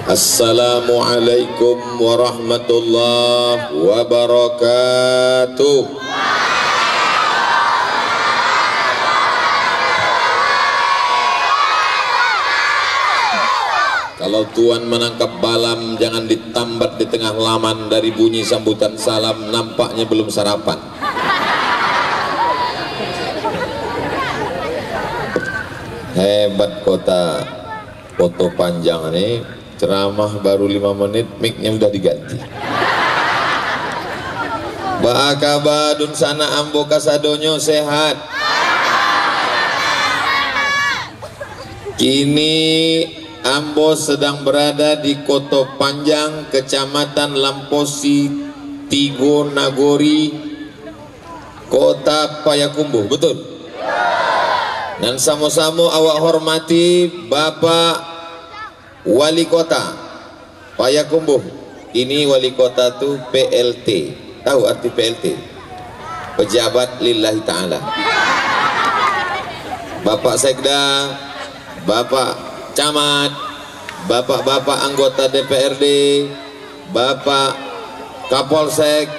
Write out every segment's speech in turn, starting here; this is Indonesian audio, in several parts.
Assalamualaikum warahmatullahi wabarakatuh. Kalau Tuan menangkap balam, jangan ditambat di tengah laman. Dari bunyi sambutan salam, nampaknya belum sarapan. Hebat kota foto panjang nih. Ceramah baru 5 menit, mic-nya udah diganti. Ba'akabadun sana ambo kasadonyo sehat. Kini ambo sedang berada di Koto Panjang, Kecamatan Lamposi, Tigo Nagori, Kota Payakumbuh, betul? Dan sama-sama awak hormati Bapak Wali Kota Payakumbuh. Ini wali kota tuh PLT. Tahu arti PLT? Pejabat lillahi ta'ala. Bapak Sekda, Bapak Camat, Bapak-bapak anggota DPRD, Bapak Kapolsek,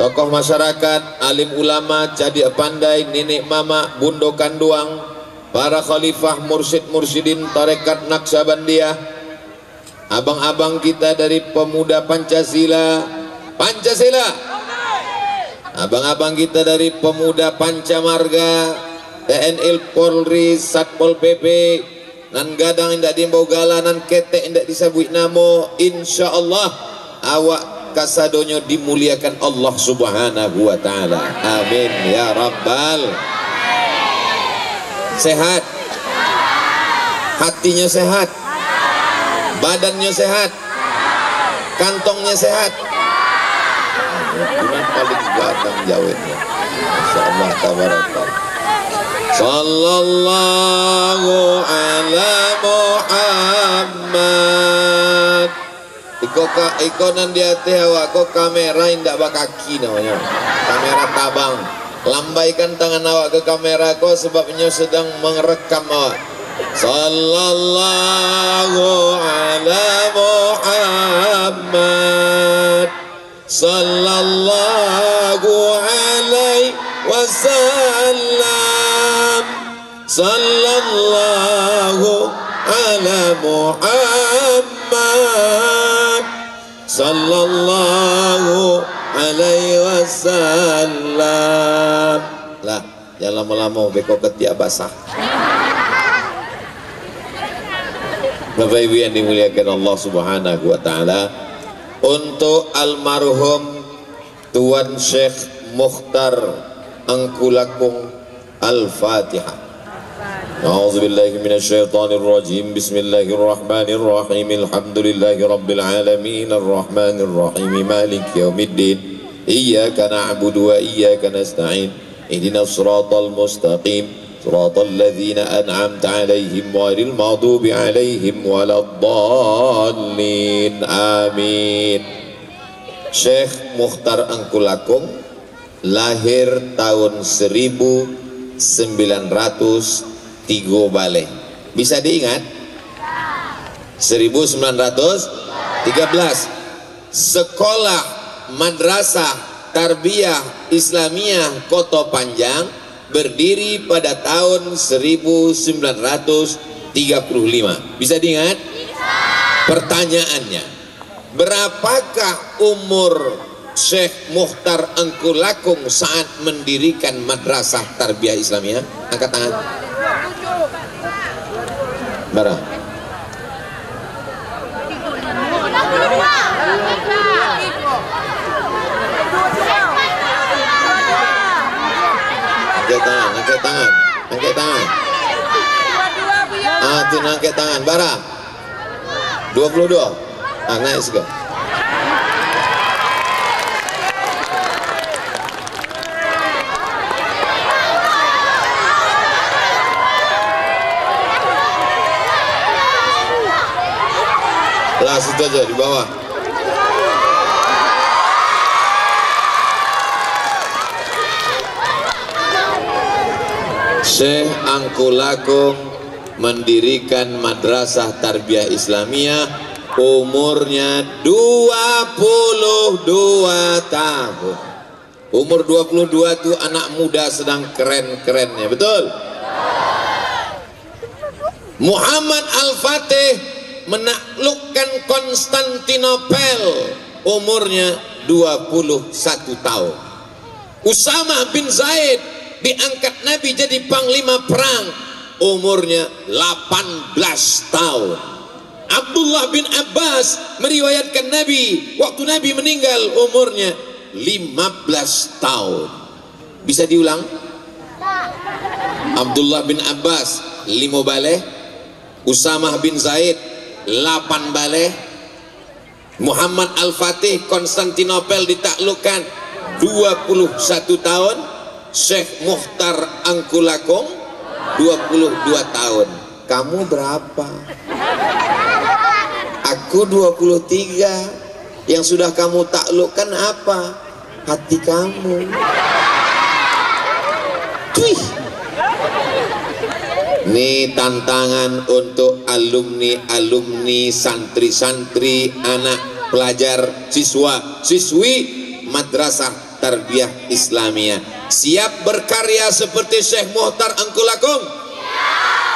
tokoh masyarakat, alim ulama, cadia pandai, nenek mama, bundo kanduang, para khalifah, mursyid-mursyidin tarekat Naksabandiyah, abang-abang kita dari pemuda Pancasila, abang-abang kita dari pemuda Pancamarga, TNI, Polri, Satpol PP, nan gadang indak dimbau gala, nan ketek indak disabui namo. Insyaallah awak kasadonyo dimuliakan Allah subhanahu wa ta'ala. Amin ya rabbal. Sehat, hatinya sehat, badannya sehat, kantongnya sehat. Bukan paling belakang jawabnya. Insyaallah tabarakallah. Sallallahu ala Muhammad. Ikonan di hati awak ko kamera indak bakaki namanya. Kamera tabang. Lambaikan tangan awak ke kamera ko sebabnya sedang merekam awak. Sallallahu ala Muhammad. Sallallahu alaihi wasallam. Sallallahu ala Muhammad. Sallallahu alaihi wasallam. Lah, jangan lama-lama beko ketiak basah. Bapak Ibu yang dimuliakan Allah subhanahu wa ta'ala, untuk almarhum Tuan Syekh Mukhtar Angkulakung, Al-Fatihah. A'udzubillahi minasyaitonir rajim. Bismillahirrahmanirrahim. Alhamdulillahi rabbil alamin arrahmanir rahim maliki yaumiddin. Iyyaka na'budu wa iyyaka nasta'in. Ihdinas siratal mustaqim. Siratal ladzina an'amta 'alaihim ghairil maghdubi 'alaihim waladdallin. Amin. Syekh Mukhtar Angkulakung lahir tahun 1903 Bale. Bisa diingat? 1913. Sekolah Madrasah Tarbiyah Islamiyah Koto Panjang berdiri pada tahun 1935. Bisa diingat? Pertanyaannya, berapakah umur Syekh Mukhtar Angkulakung saat mendirikan Madrasah Tarbiyah Islamiyah? Angkat tangan. Bara. Angkat tangan. Tuh angkat tangan. Bara. 22. Naik segala. Lah situ aja di bawah. Syekh Angkulakung mendirikan madrasah tarbiyah Islamiyah, umurnya 22 tahun. Umur 22 itu anak muda sedang keren-kerennya, betul? Muhammad Al-Fatih menaklukkan Konstantinopel, umurnya 21 tahun. Usama bin Zaid diangkat Nabi jadi panglima perang, umurnya 18 tahun. Abdullah bin Abbas meriwayatkan Nabi, waktu Nabi meninggal umurnya 15 tahun. Bisa diulang? Abdullah bin Abbas 5 baleh, Usamah bin Zaid 8 baleh, Muhammad Al-Fatih Konstantinopel ditaklukkan 21 tahun, Syekh Mukhtar Angkulakung 22 tahun. Kamu berapa? Aku 23. Yang sudah kamu taklukkan apa? Hati kamu. Wih. Ini tantangan untuk alumni, santri-santri, anak pelajar, siswa, siswi Madrasah Tarbiyah Islamiyah. Siap berkarya seperti Syekh Mukhtar Angkulakung?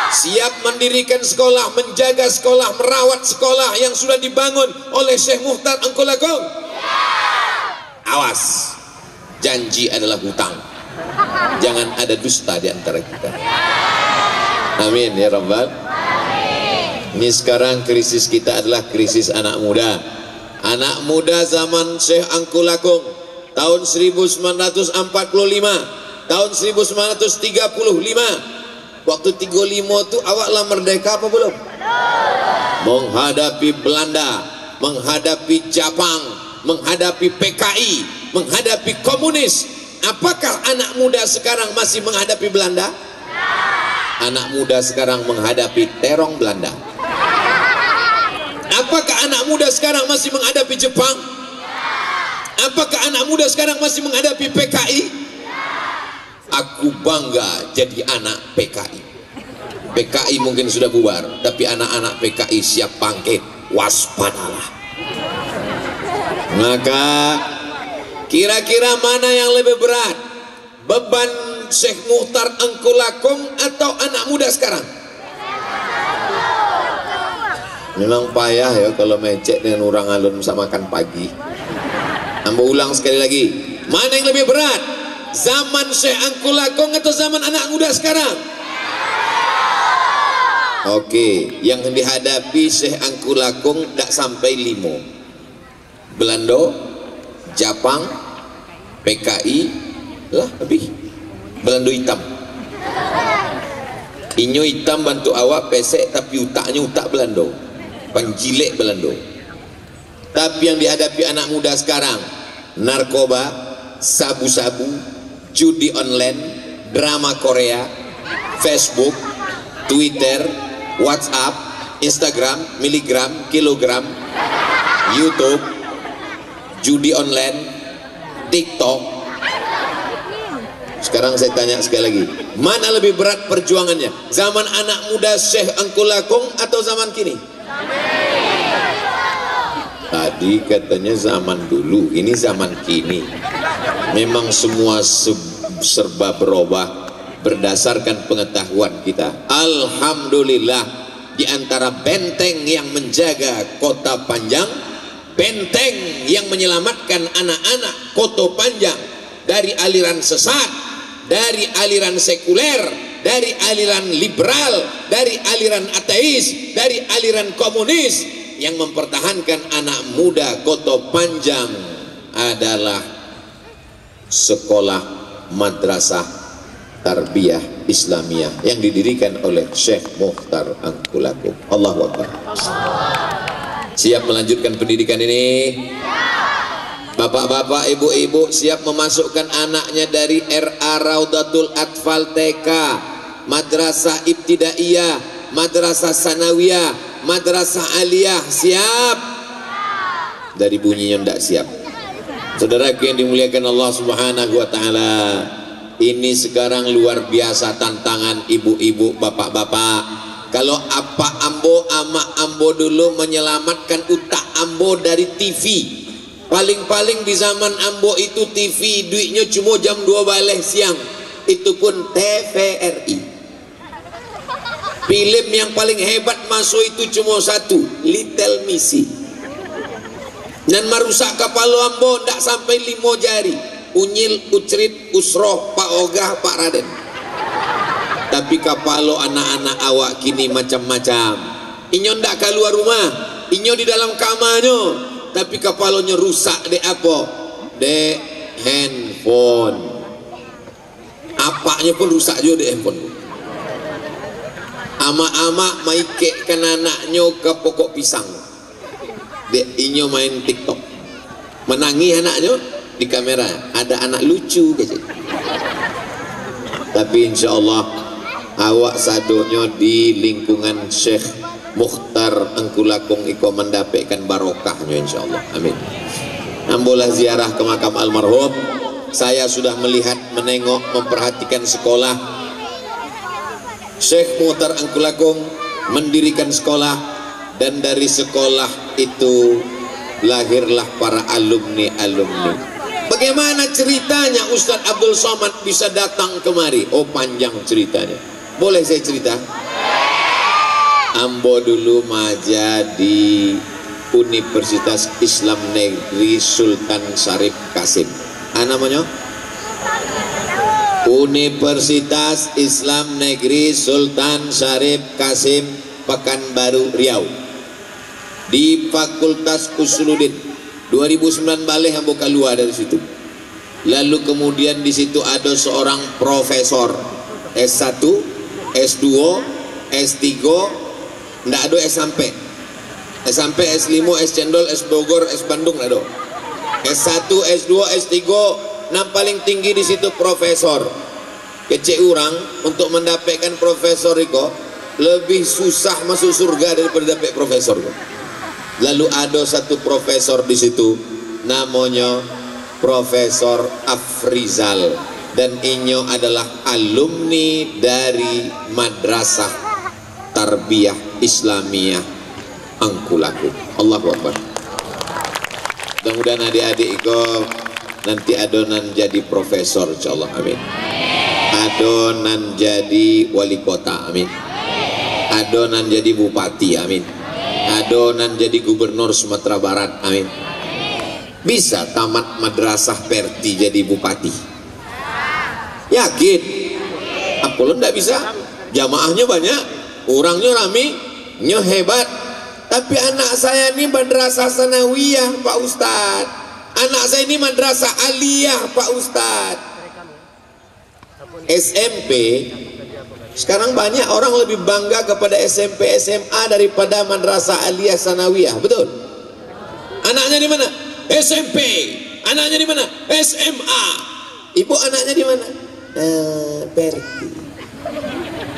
Siap mendirikan sekolah, menjaga sekolah, merawat sekolah yang sudah dibangun oleh Syekh Mukhtar Angkulakung? Awas, janji adalah hutang. Jangan ada dusta di antara kita. Amin ya Rabbal. Ini sekarang krisis kita adalah krisis anak muda. Anak muda zaman Syekh Angkulakung tahun 1945, tahun 1935. Waktu 35 itu awaklah merdeka apa belum? Menghadapi Belanda, menghadapi Jepang, menghadapi PKI, menghadapi komunis. Apakah anak muda sekarang masih menghadapi Belanda? Anak muda sekarang menghadapi terong Belanda. Apakah anak muda sekarang masih menghadapi Jepang? Apakah anak muda sekarang masih menghadapi PKI? Aku bangga jadi anak PKI. PKI mungkin sudah bubar, tapi anak-anak PKI siap bangkit. Waspadalah. Maka kira-kira mana yang lebih berat? Beban Syekh Mukhtar Angkulakung atau anak muda sekarang? Memang payah ya kalau mecek dengan orang alun sama makan pagi. Ambo ulang sekali lagi, mana yang lebih berat? Zaman Syekh Angkulakung atau zaman anak muda sekarang? Oke, yang dihadapi Syekh Angkulakung tak sampai 5. Belanda, Jepang, PKI, lah lebih. Belanda hitam. Inyo hitam bantu awak pesek tapi utaknya utak Belanda. Penjilek Belanda. Tapi yang dihadapi anak muda sekarang, narkoba, sabu-sabu, judi online, drama Korea, Facebook, Twitter, WhatsApp, Instagram, miligram, kilogram, YouTube, judi online, TikTok. Sekarang saya tanya sekali lagi, mana lebih berat perjuangannya? Zaman anak muda Syekh Angkulakung atau zaman kini? Tadi katanya zaman dulu, ini zaman kini. Memang semua serba berubah berdasarkan pengetahuan kita. Alhamdulillah, di antara benteng yang menjaga Kota Panjang, benteng yang menyelamatkan anak-anak Kota Panjang dari aliran sesat, dari aliran sekuler, dari aliran liberal, dari aliran ateis, dari aliran komunis, yang mempertahankan anak muda Kota Panjang adalah sekolah madrasah tarbiyah Islamiyah yang didirikan oleh Syekh Mukhtar Angkulakung. Allahu Akbar. Siap melanjutkan pendidikan ini? Bapak-bapak, ibu-ibu siap memasukkan anaknya dari RA Raudatul Atfal TK, Madrasah Ibtidaiyah, Madrasah Sanawiyah, Madrasah Aliyah. Siap? Dari bunyinya tidak siap. Saudaraku yang dimuliakan Allah Subhanahu wa taala, ini sekarang luar biasa tantangan ibu-ibu, bapak-bapak. Kalau apa ambo ama ambo dulu menyelamatkan utak ambo dari TV. Paling-paling di zaman ambo itu TV duitnya cuma jam 2 balik siang, itu pun TVRI. Film yang paling hebat masuk itu cuma satu, Little Missy. Dan merusak kepala ambo ndak sampai 5 jari. Unyil, Ucrit, Usroh, Pak Ogah, Pak Raden. Tapi kepala anak-anak awak kini macam-macam. Inyo ndak keluar rumah, inyo di dalam kamarnya, tapi kepalanya rusak dek apa? Dek handphone. Apanya pun rusak juga dek handphone. Ama-ama maikekkan anaknya ke pokok pisang. Dek inyo main TikTok. Menangi anaknya di kamera, ada anak lucu gitu. Tapi insya Allah awak sadonya di lingkungan Syekh Mukhtar Engkulakung iko mendapatkan barokahnya insya Allah, amin. Ambolah ziarah ke makam almarhum. Saya sudah melihat, menengok, memperhatikan sekolah. Syekh Mukhtar Engkulakung mendirikan sekolah, dan dari sekolah itu lahirlah para alumni-alumni. Bagaimana ceritanya Ustadz Abdul Somad bisa datang kemari? Oh, panjang ceritanya. Boleh saya cerita? Ambo dulu maja di Universitas Islam Negeri Sultan Syarif Kasim. Namanya? Universitas Islam Negeri Sultan Syarif Kasim, Pekanbaru, Riau. Di Fakultas Usuluddin. 2009 balik ambo keluar dari situ. Lalu kemudian di situ ada seorang profesor S1, S2, S3, ndak ada S sampai. S sampai, S5, S cendol, S Bogor, S Bandung ndak ada. S1, S2, S3, yang paling tinggi di situ profesor. Kecil orang untuk mendapatkan profesor itu lebih susah masuk surga daripada dapat profesor. Lalu ada satu profesor di situ, namanya Profesor Afrizal, dan inyo adalah alumni dari Madrasah Tarbiyah Islamiyah Engkulakung. Allahu Akbar. Mudah-mudahan adik-adik iko nanti adonan jadi profesor insyaallah, amin. Adonan jadi wali kota, amin. Adonan jadi bupati, amin. Adonan jadi gubernur Sumatera Barat, amin. Bisa tamat madrasah Perti jadi bupati? Yakin? Apa lo ndak bisa? Jamaahnya banyak, orangnya rame, nyo hebat. Tapi anak saya ini madrasah sanawiyah Pak Ustadz. Anak saya ini madrasah aliyah Pak Ustadz. SMP. Sekarang banyak orang lebih bangga kepada SMP SMA daripada madrasah aliyah sanawiyah, betul? Anaknya di mana? SMP. Anaknya di mana? SMA. Ibu anaknya di mana? Perti.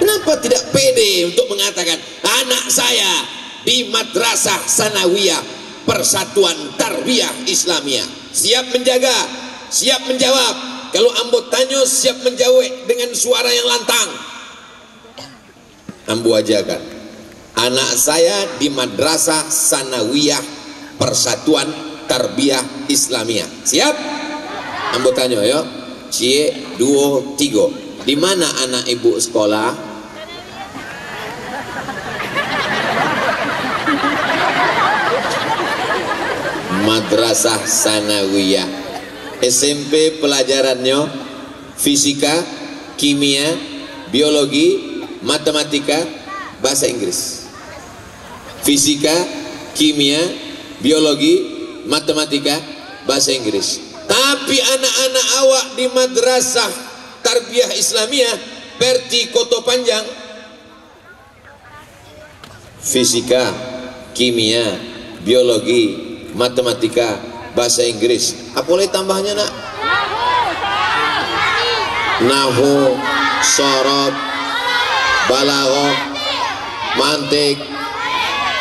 Kenapa tidak pede untuk mengatakan anak saya di madrasah sanawiyah Persatuan Tarbiyah Islamiyah? Siap menjaga, siap menjawab. Kalau ambo tanya siap menjawab dengan suara yang lantang. Ambo ajakan anak saya di madrasah sanawiyah Persatuan Tarbiyah Islamiyah. Siap? Ambo tanya yo. Cie 2 3. Di mana anak ibu sekolah? Madrasah sanawiyah. SMP pelajarannya fisika, kimia, biologi, matematika, bahasa Inggris. Fisika, kimia, biologi, matematika, bahasa Inggris. Tapi anak-anak awak di madrasah Tarbiyah Islamiyah Perti Koto Panjang, fisika, kimia, biologi, matematika, bahasa Inggris. Apa boleh tambahnya nak? Nahu, sorot, balaghah, mantik,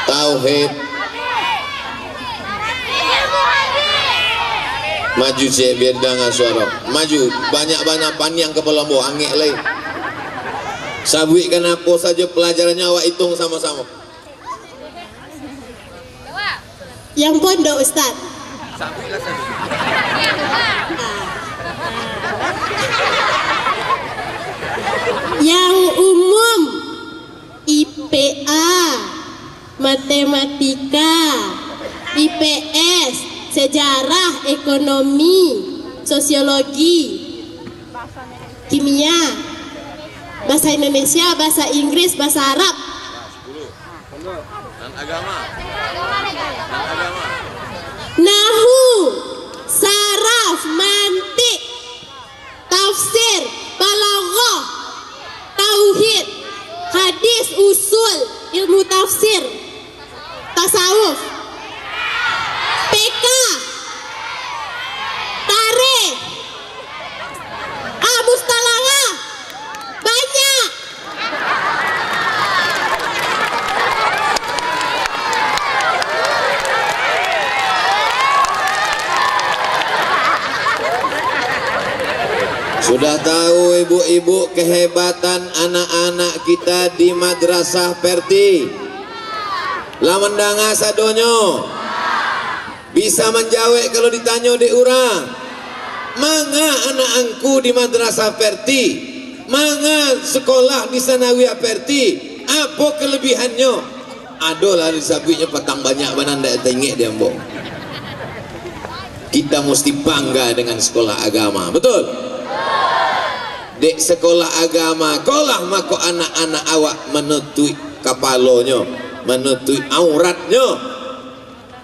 tauhid. Maju cek biar dengar suara. Maju, banyak-banyak panjang kepala bu angin lain. Sabui kenapa saja pelajarannya awak hitung sama-sama. Yang pondok Ustaz. Yang umum IPA, matematika, IPS, sejarah, ekonomi, sosiologi, kimia, bahasa Indonesia, bahasa Inggris, bahasa Arab. Dan agama. Nahu, saraf, mantik, tafsir, balaghah, tauhid, hadis, usul, ilmu tafsir, tasawuf, PK, tarikh, mustalahah, banyak. Sudah tahu ibu-ibu kehebatan anak-anak kita di Madrasah Perti. Lawan danga sadonyo. Bisa menjawab kalau ditanya di urang. Manga anak angku di Madrasah Perti? Manga sekolah di Sanawiyah Perti? Apa kelebihannya? Adolah disabitnya petang banyak bananda tengik dia mbok. Kita mesti bangga dengan sekolah agama, betul? Dek sekolah agama, kolah mako anak-anak awak menutui kepalanya, menutui auratnya.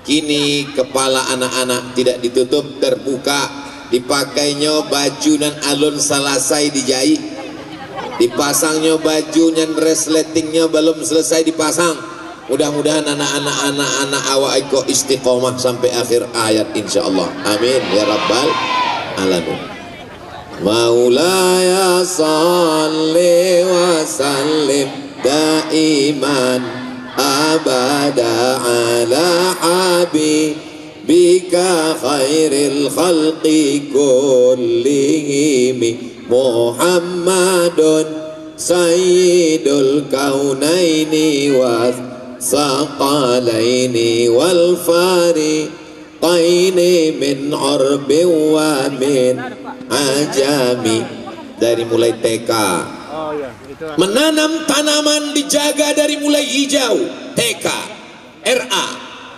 Kini kepala anak-anak tidak ditutup, terbuka, dipakainya baju dan alun selesai dijahit, dipasangnya baju dan resletingnya belum selesai dipasang. Mudah-mudahan anak-anak awak iko istiqomah sampai akhir ayat insyaallah. Amin ya rabbal alamin. Maulaya salli wa sallim daiman abada ala habibika khairil khalqi kullihim Muhammadun sayyidul kaunaini wa saqalaini wal fariqaini min urbi wa min ajami. Dari mulai TK menanam tanaman dijaga dari mulai hijau. TK, RA.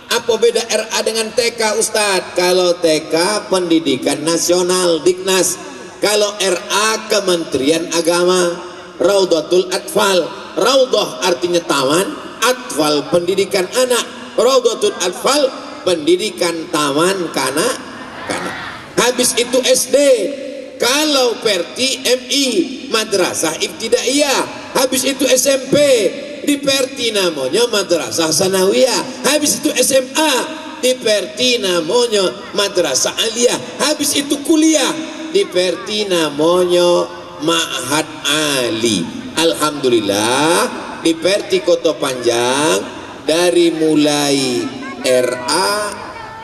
Apa beda RA dengan TK Ustadz? Kalau TK Pendidikan Nasional Diknas, kalau RA Kementerian Agama. Raudhatul Atfal, Raudhah artinya taman, Atfal pendidikan anak, Raudhatul Atfal pendidikan taman kanak-kanak. Habis itu SD. Kalau Perti MI Madrasah Ibtidaiyah. Habis itu SMP di Perti namanya Madrasah Sanawiyah. Habis itu SMA di Perti namanya Madrasah Aliyah. Habis itu kuliah di Perti namanya Ma'had Ali. Alhamdulillah di Perti Kota Panjang dari mulai RA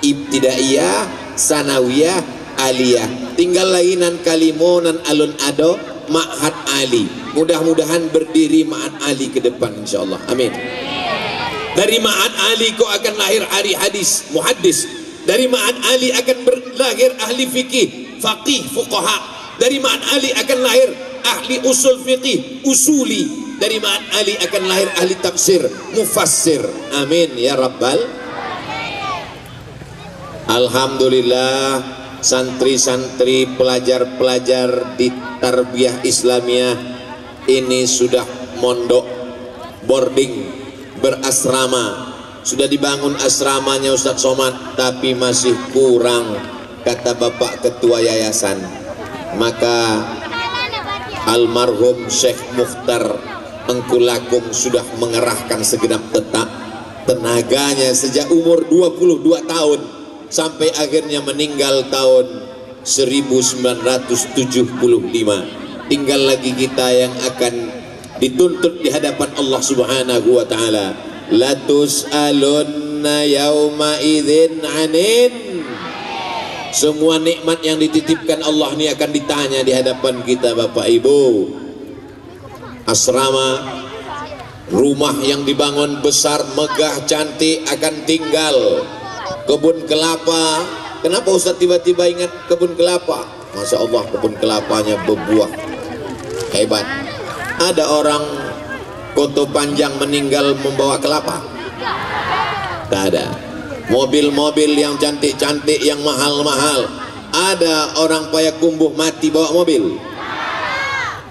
Ibtidaiyah, Sanawiyah, Aliyah, tinggal lainan kalimo nan alun ado Ma'had Ali. Mudah-mudahan berdiri Ma'had Ali ke depan insyaallah. Amin. Dari Ma'had Ali kau akan lahir ahli hadis, muhaddis. Dari Ma'had Ali akan berlahir ahli fikih, faqih, fuqaha. Dari Ma'had Ali akan lahir ahli usul fikih, usuli. Dari Ma'had Ali akan lahir ahli tafsir, mufassir. Amin ya rabbal. Alhamdulillah, santri-santri, pelajar-pelajar di Tarbiyah Islamiyah ini sudah mondok, boarding, berasrama. Sudah dibangun asramanya Ustadz Somad, tapi masih kurang, kata Bapak Ketua Yayasan. Maka almarhum Syekh Mukhtar Engkulakum sudah mengerahkan segenap tenaganya sejak umur 22 tahun sampai akhirnya meninggal tahun 1975. Tinggal lagi kita yang akan dituntut di hadapan Allah Subhanahu wa taala. La tus'alunna yauma idzin 'anin. Semua nikmat yang dititipkan Allah ini akan ditanya di hadapan kita Bapak Ibu. asrama, rumah yang dibangun besar, megah, cantik, akan tinggal. Kebun kelapa, kenapa Ustaz tiba-tiba ingat kebun kelapa? Masya Allah, kebun kelapanya berbuah hebat. Ada orang Koto Panjang meninggal membawa kelapa? Tak ada. Mobil-mobil yang cantik-cantik, yang mahal-mahal, ada orang Payakumbuh mati bawa mobil?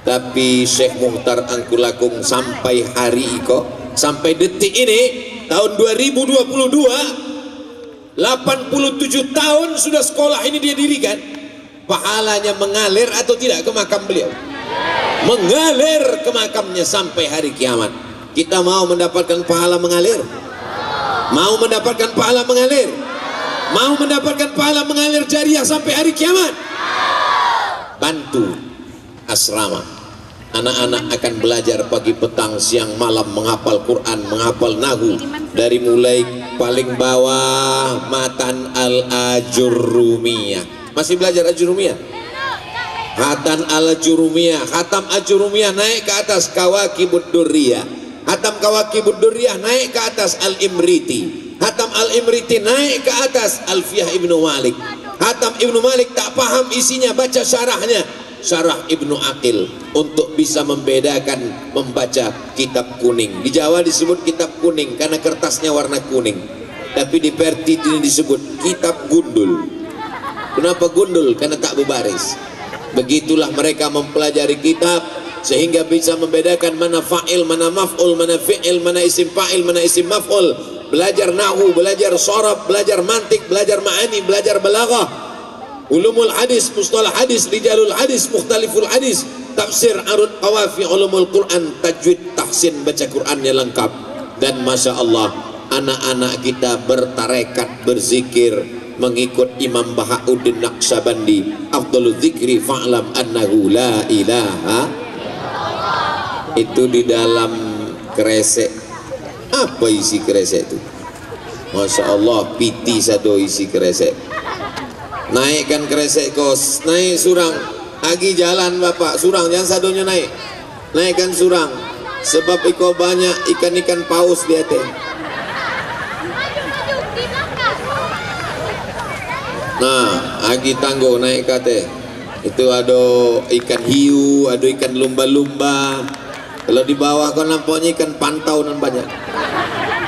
Tapi Syekh Muhtar Angkulakung sampai hari kok, sampai detik ini tahun 2022, 87 tahun sudah sekolah ini dia dirikan. Pahalanya mengalir atau tidak ke makam beliau? Mengalir ke makamnya sampai hari kiamat. Kita mau mendapatkan pahala mengalir? Mau mendapatkan pahala mengalir? Mau mendapatkan pahala mengalir jariah sampai hari kiamat? Bantu asrama. Anak-anak akan belajar pagi, petang, siang, malam menghafal Quran, menghafal nahu, dari mulai paling bawah matan al-ajurumiyah. Masih belajar ajurumiyah? Hatam al-ajurumiyah, hatam ajurumiyah naik ke atas kawakibud durriyah. Hatam kawakibud durriyah naik ke atas al-imriti. Hatam al-imriti naik ke atas Alfiyah Ibnu Malik. Hatam Ibnu Malik tak paham isinya, baca syarahnya, Syarah Ibnu Aqil, untuk bisa membedakan membaca kitab kuning. Di Jawa disebut kitab kuning karena kertasnya warna kuning, tapi di Perti ini disebut kitab gundul. Kenapa gundul? Karena tak berbaris. Begitulah mereka mempelajari kitab sehingga bisa membedakan mana fa'il, mana maf'ul, mana fi'il, mana isim fa'il, mana isim maf'ul. Belajar nahu, belajar sharaf, belajar mantik, belajar ma'ani, belajar balaghah, ulumul hadis, mustalah hadis, rijalul hadis, mukhtaliful hadis, tafsir, arud, qawafi, ulumul Quran, tajwid, tahsin, baca Qurannya lengkap. Dan Masya Allah, anak-anak kita bertarekat, berzikir, mengikut Imam Bahauddin Naqsyabandi, afdhalul dzikri fa'lam annahu la ilaha. Itu di dalam kresek. Apa isi kresek itu? Masya Allah, piti sado isi kresek. Naikkan kresek kos, naik surang, lagi jalan bapak, surang jangan sadonya naik, naikkan surang, sebab iko banyak ikan-ikan paus di atas. Nah, lagi tanggo naik kate, itu ada ikan hiu, ada ikan lumba-lumba. Kalau di bawah kan nampaknya ikan pantau dan banyak.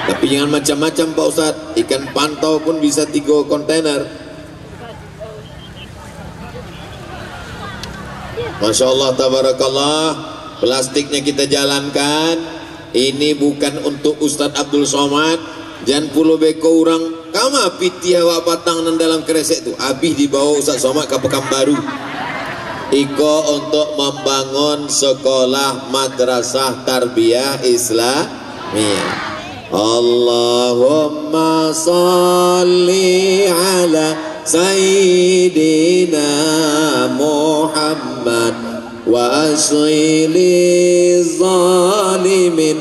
Tapi jangan macam-macam Pak Ustadz, ikan pantau pun bisa 3 kontainer. Masya Allah, tabarakallah. Plastiknya kita jalankan. Ini bukan untuk Ustadz Abdul Somad. Jangan puluh beko orang kama piti awak patang nan dalam kresek itu. Habis dibawa Ustadz Somad ke Pekanbaru. Iko untuk membangun sekolah madrasah tarbiyah Islamiyah. Allahumma salli ala Sayyidina Muhammad wa asili zalimin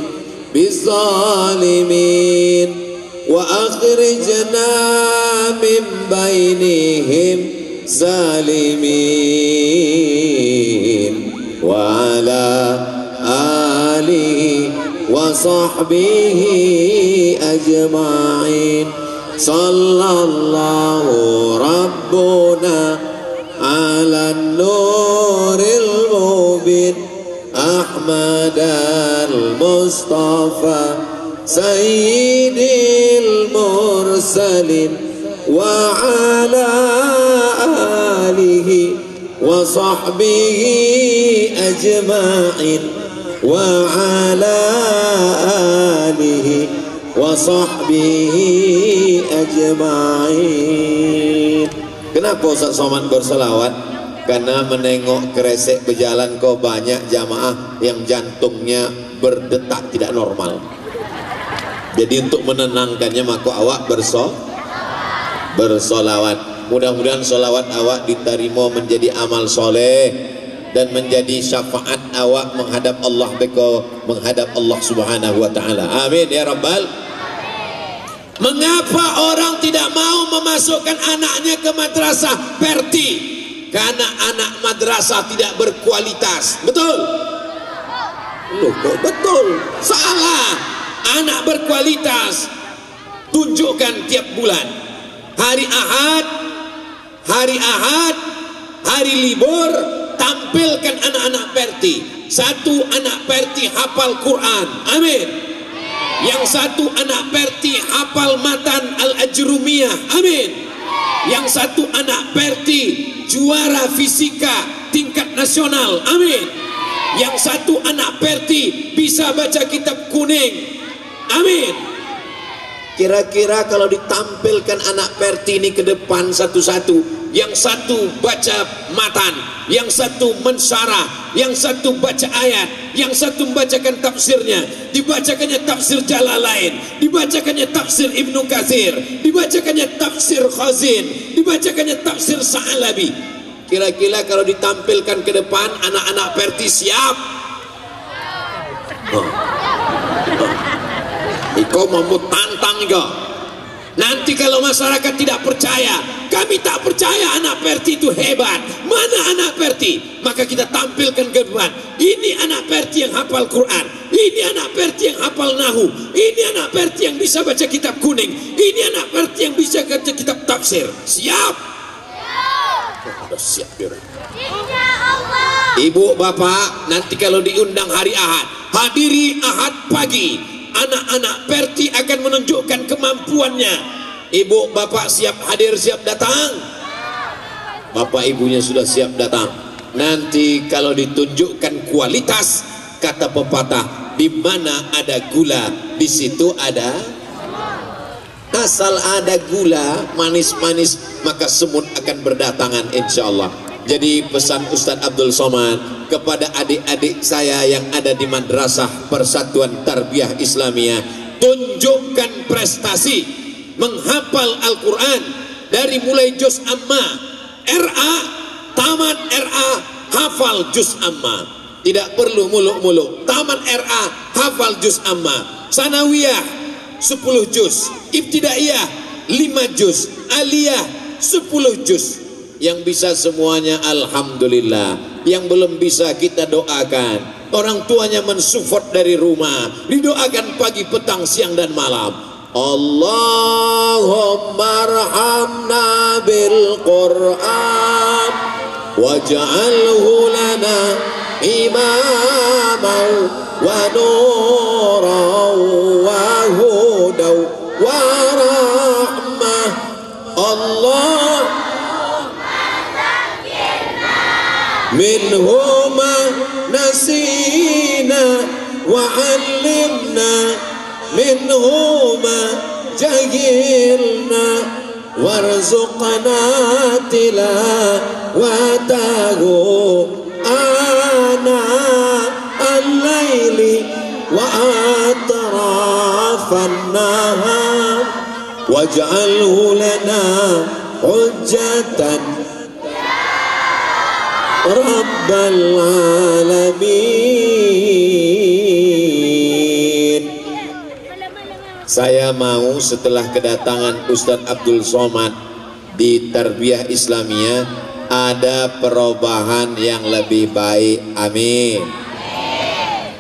bizalimin wa akhrijna min bainihim zalimin wa ala alihi wa sahbihi ajma'in. Sallallahu Rabbuna ala nuril mubin Ahmad al-Mustafa Sayyidil Mursalin wa ala alihi wa sahbihi ajma'in wa ala alihi wa sahbihi ajma'in. Kenapa Ustaz Somad berselawat? Karena menengok kresek berjalan kok banyak jamaah yang jantungnya berdetak tidak normal. Jadi untuk menenangkannya maka awak bersolawat. Mudah-mudahan solawat awak diterima menjadi amal soleh dan menjadi syafaat awak menghadap Allah menghadap Allah Subhanahu wa taala. Amin ya rabbal. Mengapa orang tidak mau memasukkan anaknya ke madrasah Perti? Karena anak madrasah tidak berkualitas. Betul? Loh kok betul? Salah. Anak berkualitas tunjukkan tiap bulan. Hari Ahad, hari libur, tampilkan anak-anak Perti. Satu anak Perti hafal Quran, amin. Yang satu anak Perti hafal matan Al-Ajrumiyah, amin. Yang satu anak Perti juara fisika tingkat nasional, amin. Yang satu anak Perti bisa baca kitab kuning, amin. Kira-kira kalau ditampilkan anak Perti ini ke depan satu-satu, yang satu baca matan, yang satu mensyarah, yang satu baca ayat, yang satu membacakan tafsirnya, dibacakannya tafsir Jalalain, dibacakannya tafsir Ibnu Katsir, dibacakannya tafsir Khazin, dibacakannya tafsir Sa'alabi. Kira-kira kalau ditampilkan ke depan anak-anak Perti siap? Iko mau tantang iko. Nanti kalau masyarakat tidak percaya, kami tak percaya anak Perti itu hebat. Mana anak Perti? Maka kita tampilkan ke depan. Ini anak Perti yang hafal Quran. Ini anak Perti yang hafal Nahu. Ini anak Perti yang bisa baca kitab kuning. Ini anak Perti yang bisa baca kitab tafsir. Siap? Sudah siap dia. Ibu bapak, nanti kalau diundang hari Ahad, hadiri Ahad pagi. Anak-anak Perti akan menunjukkan kemampuannya. Ibu bapak siap hadir, siap datang? Bapak ibunya sudah siap datang. Nanti kalau ditunjukkan kualitas, kata pepatah, di mana ada gula, di situ ada. Asal ada gula manis-manis, maka semut akan berdatangan insya Allah. Jadi pesan Ustadz Abdul Somad kepada adik-adik saya yang ada di Madrasah Persatuan Tarbiyah Islamiyah, tunjukkan prestasi menghafal Al-Quran dari mulai juz amma, RA, tamat RA, hafal juz amma. Tidak perlu muluk-muluk. Tamat RA, hafal juz amma. Sanawiyah 10 juz, ibtidaiyah 5 juz, aliyah 10 juz. Yang bisa semuanya alhamdulillah. Yang belum bisa kita doakan. Orang tuanya mensupport dari rumah, didoakan pagi, petang, siang dan malam. Allahumma arhamna bil Qur'an waj'alhu lana imaman wa nuran wa hudan wa rahmah. Allah minhuma nasina wa 'allimna minhuma jahilna warzuqna tilawatahu ana al-laili wa atrafan nahar waj'alhu lana hujjatan Rabbal Alamin. Saya mau setelah kedatangan Ustadz Abdul Somad di Tarbiyah Islamiyah ada perubahan yang lebih baik. Amin.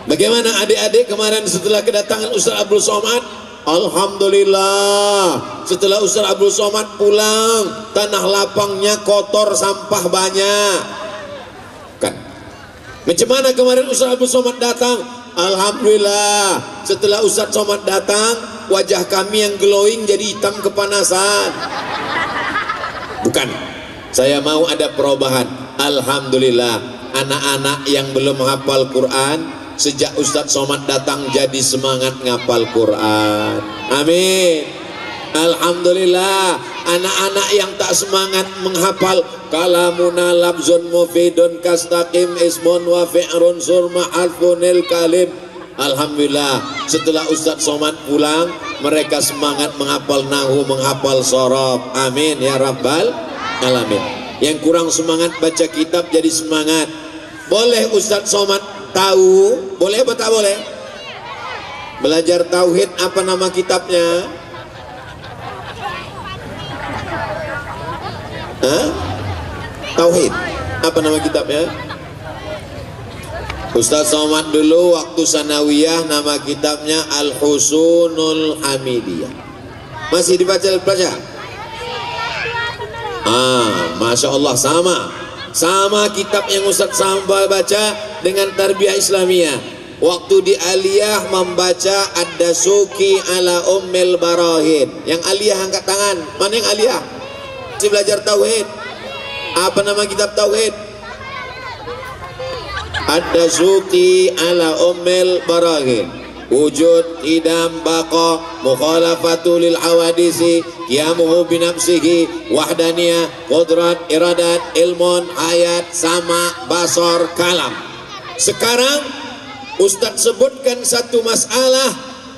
Bagaimana adik-adik kemarin setelah kedatangan Ustadz Abdul Somad? Alhamdulillah. Setelah Ustadz Abdul Somad pulang, tanah lapangnya kotor, sampah banyak. Macam mana kemarin Ustadz Abdul Somad datang? Alhamdulillah. Setelah Ustadz Somad datang, wajah kami yang glowing jadi hitam kepanasan. Bukan. Saya mau ada perubahan. Alhamdulillah. Anak-anak yang belum hafal Quran, sejak Ustadz Somad datang jadi semangat ngapal Quran. Amin. Alhamdulillah. Anak-anak yang tak semangat menghafal kalamuna labzun mufidun kastaqim ismun wa fi'run surma alfunil kalim. Alhamdulillah, setelah Ustadz Somad pulang, mereka semangat menghafal nahu, menghafal sorof. Amin ya rabbal alamin. Yang kurang semangat baca kitab jadi semangat. Boleh Ustadz Somad tahu? Boleh apa tak boleh? Belajar tauhid, apa nama kitabnya? Hah? Tauhid. Apa nama kitabnya? Ustaz Somad dulu waktu sanawiyah nama kitabnya Al-Husunul Hamidiyah. Masih dibaca? Masya Allah, sama kitab yang Ustaz Samba baca dengan Tarbiyah Islamiyah. Waktu di Aliyah membaca Ad-Dasuki ala Ummil Barahin. Yang Aliyah angkat tangan. Mana yang Aliyah? Masih belajar Tauhid. Apa nama kitab Tauhid? Ad-Dasuki ala Ummil Barahin. Wujud, idam, baqa, mukhalafatul lil hawadisi, qiyamuhu binafsihi, wahdaniyah, qudrat, iradat, ilmun, ayat, sama, basar, kalam. Sekarang Ustadz sebutkan satu masalah,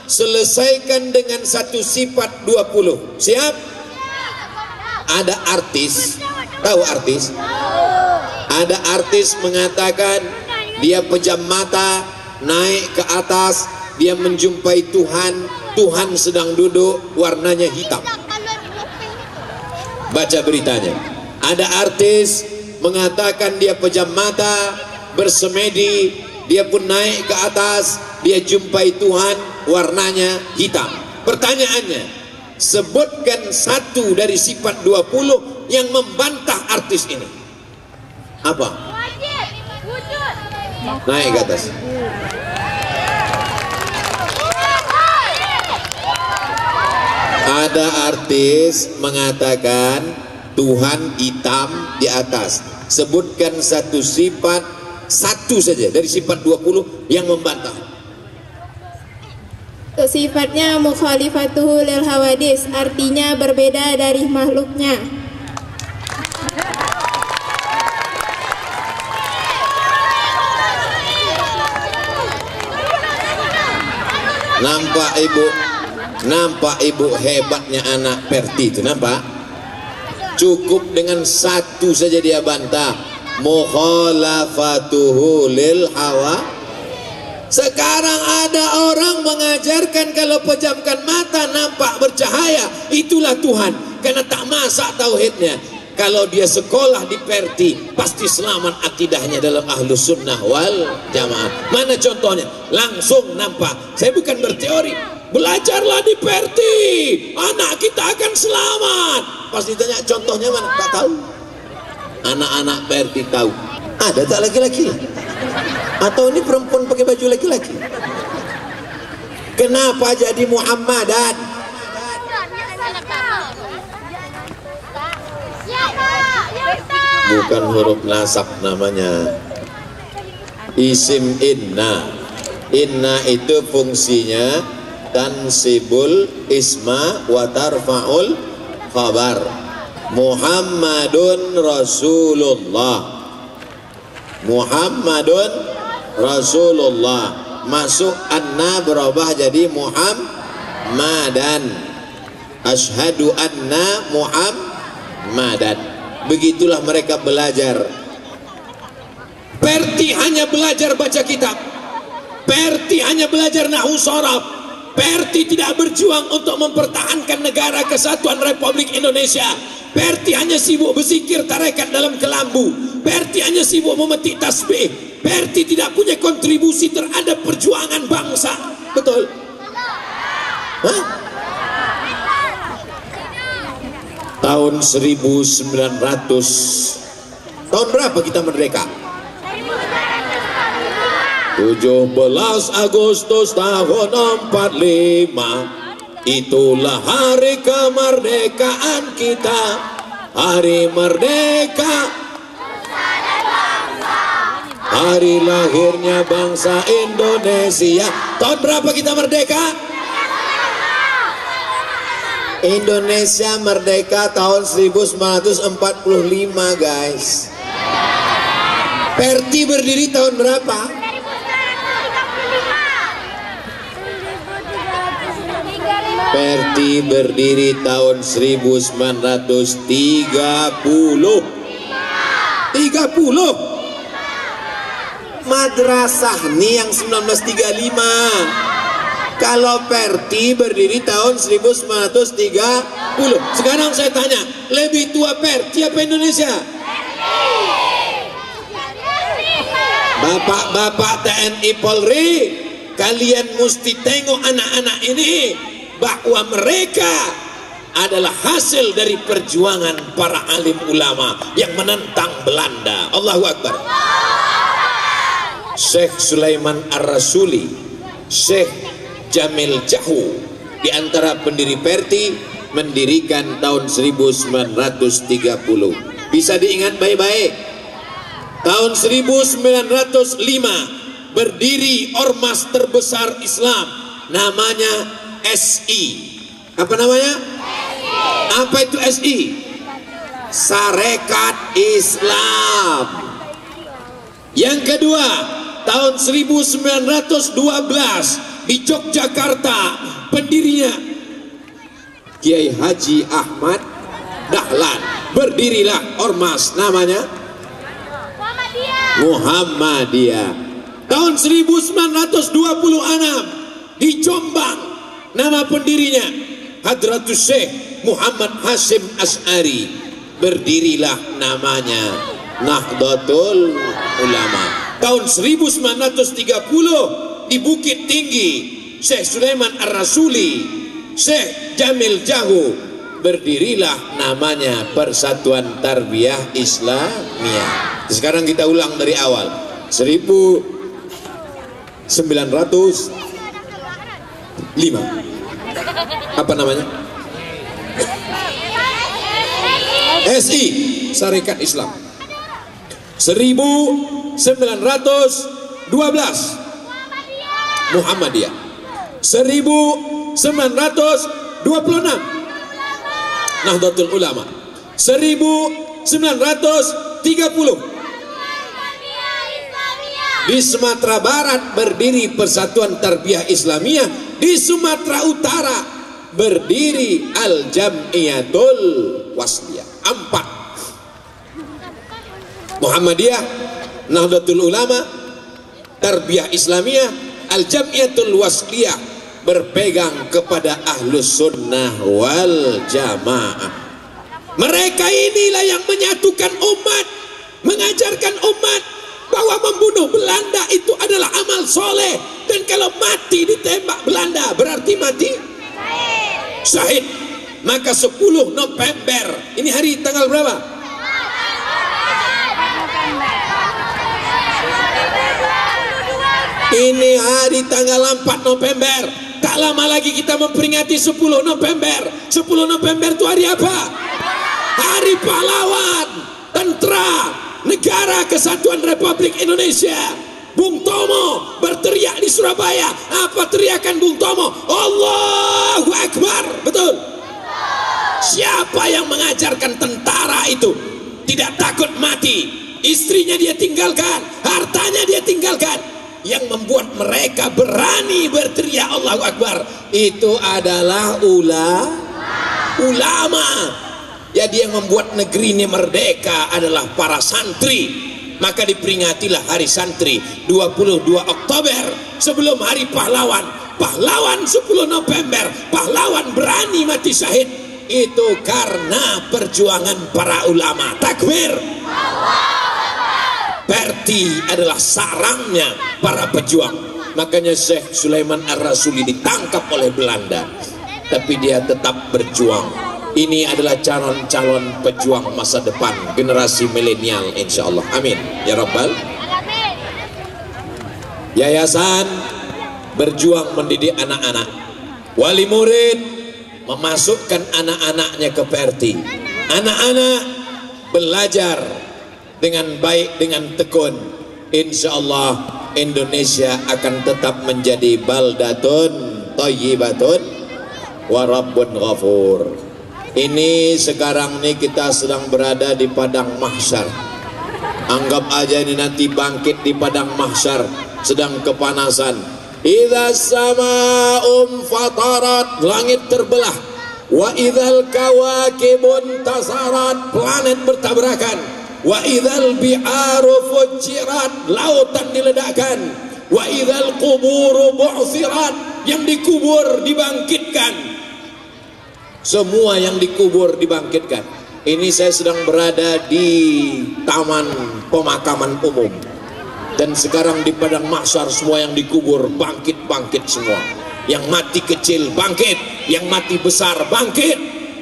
selesaikan dengan satu sifat 20. Siap? Ada artis, tahu artis? Ada artis mengatakan dia pejam mata, naik ke atas, dia menjumpai Tuhan, Tuhan sedang duduk, warnanya hitam. Baca beritanya. Ada artis mengatakan dia pejam mata, bersemedi, dia pun naik ke atas, dia jumpai Tuhan, warnanya hitam. Pertanyaannya, sebutkan satu dari sifat 20 yang membantah artis ini. Apa? Naik ke atas. Ada artis mengatakan Tuhan hitam di atas. Sebutkan satu sifat, satu saja dari sifat 20 yang membantah. Sifatnya mukhalifatuhu lil hawadis, artinya berbeda dari makhluknya. Nampak ibu hebatnya anak Perti itu, nampak? Cukup dengan satu saja dia bantah, mukhalafatuhu lil hawa. Sekarang ada orang mengajarkan kalau pejamkan mata nampak bercahaya, itulah Tuhan, karena tak masak tauhidnya. Kalau dia sekolah di Perti pasti selamat akidahnya dalam Ahlus Sunnah wal Jamaah. Mana contohnya? Langsung nampak. Saya bukan berteori, belajarlah di Perti, anak kita akan selamat. Pas ditanya contohnya mana? Tak tahu. Anak-anak Perti tahu. Ada tak laki-laki? Atau ini perempuan pakai baju laki-laki? Kenapa jadi Muhammadan? Bukan huruf nasab namanya, isim inna. Inna itu fungsinya tansibul isma wa tarfa'ul khabar. Muhammadun Rasulullah, Muhammadun Rasulullah. Masuk anna berubah jadi Muhammadan. Asyhadu anna Muhammadan. Begitulah mereka belajar. Perti hanya belajar baca kitab, Perti hanya belajar nahwu sharaf, Perti tidak berjuang untuk mempertahankan negara kesatuan Republik Indonesia. Perti hanya sibuk berzikir tarekat dalam kelambu, Perti hanya sibuk memetik tasbih, Perti tidak punya kontribusi terhadap perjuangan bangsa. Betul? Hah? Tahun 1900, tahun berapa kita merdeka? 17 Agustus tahun 45. Itulah hari kemerdekaan kita, hari merdeka, hari lahirnya bangsa Indonesia. Tahun berapa kita merdeka? Indonesia merdeka tahun 1945 guys. Perti berdiri tahun berapa? Perti berdiri tahun 1930. 30. Madrasah nih yang 1935. Kalau Perti berdiri tahun 1930. Sekarang saya tanya, lebih tua Perti apa Indonesia? Bapak-bapak TNI Polri, kalian mesti tengok anak-anak ini bahwa mereka adalah hasil dari perjuangan para alim ulama yang menentang Belanda. Allahu Akbar. Syekh Sulaiman Ar-Rasuli, Syekh Jamil Jahu, di antara pendiri Perti, mendirikan tahun 1930. Bisa diingat baik-baik. Tahun 1905 berdiri ormas terbesar Islam, namanya SI. Apa namanya? Apa itu SI? Sarekat Islam. Yang kedua, tahun 1912 di Yogyakarta, pendirinya Kiai Haji Ahmad Dahlan, berdirilah ormas namanya Muhammadiyah. Tahun 1926 di Jombang, nama pendirinya Hadratus Syekh Muhammad Hasyim Asy'ari, berdirilah namanya Nahdlatul Ulama. Tahun 1930 di Bukit Tinggi, Syekh Sulaiman Ar-Rasuli, Syekh Jamil Jahu, berdirilah namanya Persatuan Tarbiyah Islamiyah. Sekarang kita ulang dari awal. 1905. Apa namanya? SI, Sarekat Islam. 1912 Muhammadiyah. 1926 Nahdlatul Ulama. 1930 di Sumatera Barat berdiri Persatuan Tarbiyah Islamiyah. Di Sumatera Utara berdiri Al-Jam'iyatul Wasliyah. 4: Muhammadiyah, Nahdlatul Ulama, Tarbiyah Islamiyah, Al-Jam'iyatul Wasliyah, berpegang kepada Ahlus Sunnah wal Jamaah. Mereka inilah yang menyatukan umat, mengajarkan umat bahwa membunuh Belanda itu adalah amal soleh, dan kalau mati ditembak Belanda berarti mati syahid. Maka 10 November, ini hari tanggal berapa? Ini hari tanggal 4 November. Tak lama lagi kita memperingati 10 November. 10 November itu hari apa? Hari pahlawan tentara Negara Kesatuan Republik Indonesia. Bung Tomo berteriak di Surabaya. Apa teriakan Bung Tomo? Allahu Akbar. Betul? Siapa yang mengajarkan tentara itu tidak takut mati? Istrinya dia tinggalkan, hartanya dia tinggalkan. Yang membuat mereka berani berteriak Allahu Akbar itu adalah ulama. Jadi yang membuat negeri ini merdeka adalah para santri. Maka diperingatilah hari santri 22 Oktober sebelum hari pahlawan. Pahlawan 10 November, pahlawan berani mati syahid. Itu karena perjuangan para ulama. Takbir. Perti adalah sarangnya para pejuang. Makanya Syekh Sulaiman Ar-Rasuli ditangkap oleh Belanda, tapi dia tetap berjuang. Ini adalah calon-calon pejuang masa depan generasi milenial, insya Allah. Amin ya Rabbal. Yayasan berjuang mendidik anak-anak. Wali murid memasukkan anak-anaknya ke Perti. Anak-anak belajar dengan baik, dengan tekun. Insya Allah Indonesia akan tetap menjadi baldatun thayyibatun wa rabbun ghafur. Ini sekarang ini kita sedang berada di padang mahsyar. Anggap aja ini nanti bangkit di padang mahsyar, sedang kepanasan. Idza sama'um fatarat, langit terbelah. Wa idzal kawakibun tasarat, planet bertabrakan. Wa idzal bi'aru fujirat, lautan diledakkan. Wa idzal quburu bu'thirat, yang dikubur dibangkitkan. Semua yang dikubur dibangkitkan. Ini saya sedang berada di Taman Pemakaman Umum. Dan sekarang di padang mahsyar semua yang dikubur bangkit-bangkit semua. Yang mati kecil bangkit, yang mati besar bangkit.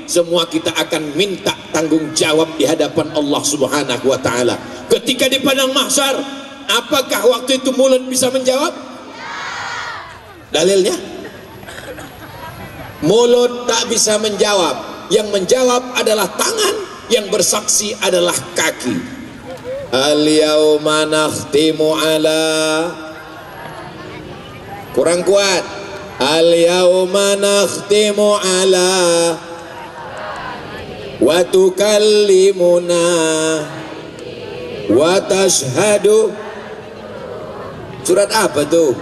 Semua kita akan minta tanggung jawab di hadapan Allah Subhanahu wa taala. Ketika di padang mahsyar, apakah waktu itu mulut bisa menjawab? Dalilnya? Mulut tak bisa menjawab. Yang menjawab adalah tangan, yang bersaksi adalah kaki. Al-yawma nakhtimu ala, kurang kuat. Al-yawma nakhtimu ala wa tukallimuna wa tashhadu. Surat apa tuh?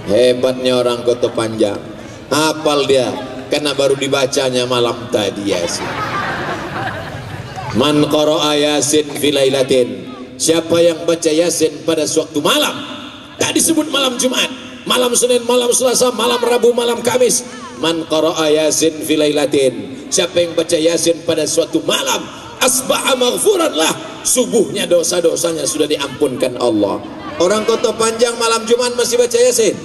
Hebatnya orang Kota Panjang, hafal dia karena baru dibacanya malam tadi Yasin. Man qara'a Yasin fi lailatin, siapa yang baca Yasin pada suatu malam, tak disebut malam Jumat, malam Senin, malam Selasa, malam Rabu, malam Kamis. Man qara'a Yasin fi lailatin, siapa yang baca Yasin pada suatu malam, asbaha maghfuran lah, subuhnya dosa-dosanya sudah diampunkan Allah. Orang Kota Panjang malam Jumat masih baca Yasin?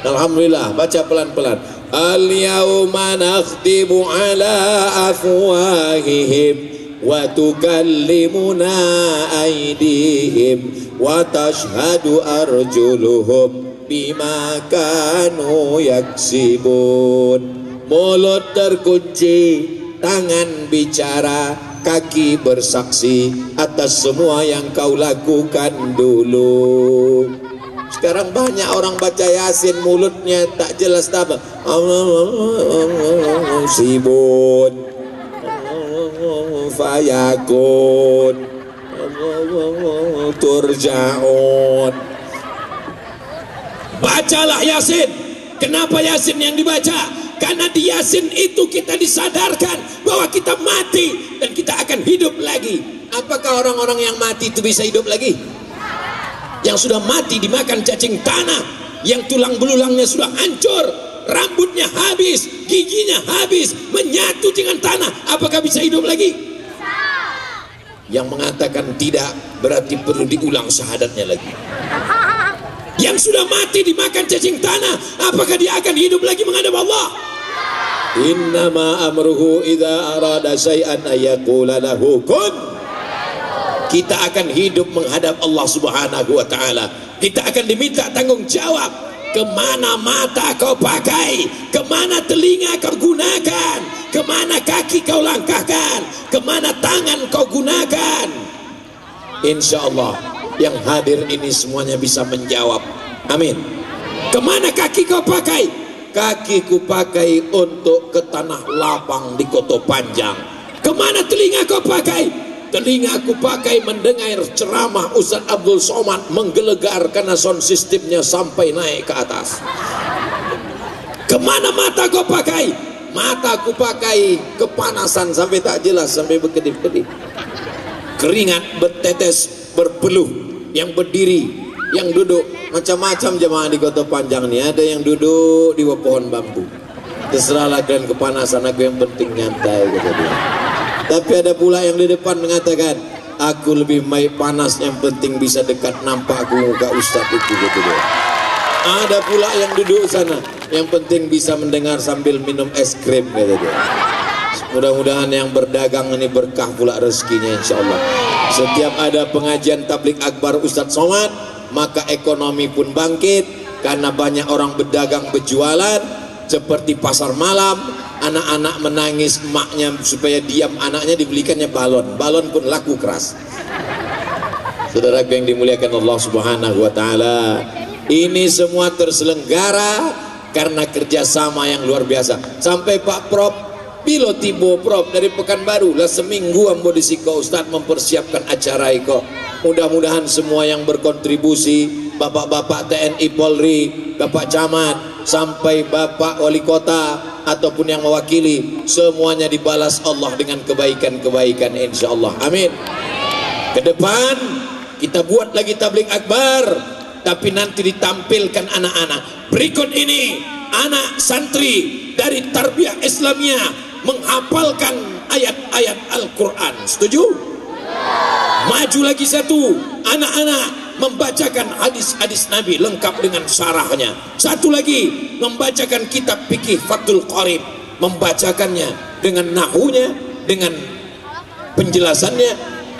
Alhamdulillah, baca pelan-pelan. Al-yawma nakhtimu ala afwahihim wa tukallimuna aydihim wa tashhadu arjuluhum bima kanu yaksibun. Mulut terkunci, tangan bicara, kaki bersaksi atas semua yang kau lakukan dulu. Sekarang banyak orang baca Yasin mulutnya tak jelas apa. Sibun, fayakun, turjaun. Bacalah Yasin. Kenapa Yasin yang dibaca? Karena di Yasin itu kita disadarkan bahwa kita mati dan kita akan hidup lagi. Apakah orang-orang yang mati itu bisa hidup lagi? Yang sudah mati dimakan cacing tanah, yang tulang belulangnya sudah hancur, rambutnya habis, giginya habis, menyatu dengan tanah, apakah bisa hidup lagi? Yang mengatakan tidak berarti perlu diulang syahadatnya lagi. Yang sudah mati dimakan cacing tanah, apakah dia akan hidup lagi menghadap Allah? Innama amruhu idza arada syai'an ayaqula lahu kun. Kita akan hidup menghadap Allah Subhanahu wa taala. Kita akan diminta tanggung jawab. Kemana mata kau pakai, kemana telinga kau gunakan, kemana kaki kau langkahkan, kemana tangan kau gunakan. Insya Allah yang hadir ini semuanya bisa menjawab. Amin. Kemana kaki kau pakai? Kakiku pakai untuk ke tanah lapang di Kota Panjang. Kemana telinga kau pakai? Telingaku pakai mendengar ceramah Ustaz Abdul Somad, menggelegar karena sound sistemnya sampai naik ke atas. Kemana mata kau pakai? Mataku pakai kepanasan sampai tak jelas, sampai berkedip-kedip. Keringat bertetes, berpeluh. Yang berdiri, yang duduk, macam-macam jemaah di Kota Panjang ini. Ada yang duduk di bawah pohon bambu. Terserahlah kalian kepanasan, aku yang penting nyantai, kata dia. Tapi ada pula yang di depan mengatakan, aku lebih baik panas, yang penting bisa dekat nampak aku muka Ustaz itu, gitu dia. Ada pula yang duduk sana, yang penting bisa mendengar sambil minum es krim, kata dia. Mudah-mudahan yang berdagang ini berkah pula rezekinya insya Allah. Setiap ada pengajian tablik akbar Ustaz Somad, maka ekonomi pun bangkit, karena banyak orang berdagang berjualan. Seperti pasar malam, anak-anak menangis emaknya supaya diam, anaknya dibelikannya balon, balon pun laku keras. Saudara yang dimuliakan Allah Subhanahu wa taala, ini semua terselenggara karena kerjasama yang luar biasa. Sampai Pak Prof Bilo tibo Prof dari Pekanbaru lah, seminggu ambo disiko Ustaz mempersiapkan acara iko. Mudah-mudahan semua yang berkontribusi, bapak-bapak TNI Polri, bapak camat, sampai bapak wali kota ataupun yang mewakili, semuanya dibalas Allah dengan kebaikan-kebaikan insyaallah. Amin. Ke depan kita buat lagi tabligh akbar, tapi nanti ditampilkan anak-anak. Berikut ini anak santri dari Tarbiyah Islamiyah menghafalkan ayat-ayat Al-Quran. Setuju? Maju lagi satu, anak-anak membacakan hadis-hadis Nabi lengkap dengan syarahnya. Satu lagi, membacakan kitab fikih Fathul Qarib, membacakannya dengan nahunya, dengan penjelasannya,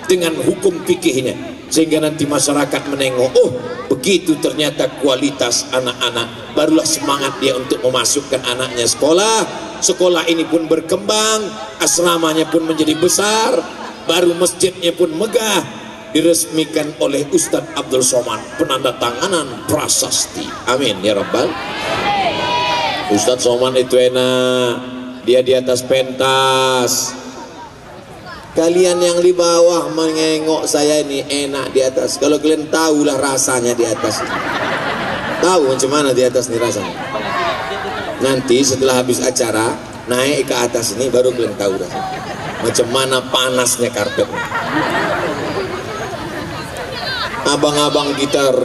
dengan hukum fikihnya, sehingga nanti masyarakat menengok, oh begitu ternyata kualitas anak-anak, barulah semangat dia untuk memasukkan anaknya sekolah. Sekolah ini pun berkembang, asramanya pun menjadi besar, baru masjidnya pun megah, diresmikan oleh Ustadz Abdul Somad, penandatanganan prasasti. Amin ya Rabbal. Ustadz Somad itu enak, dia di atas pentas. Kalian yang di bawah mengengok saya ini enak di atas. Kalau kalian tahulah rasanya di atas. Tahu macam mana di atas ini rasanya. Nanti setelah habis acara naik ke atas ini baru kalian tahu rasanya. Macam mana panasnya karpetnya. Abang-abang gitar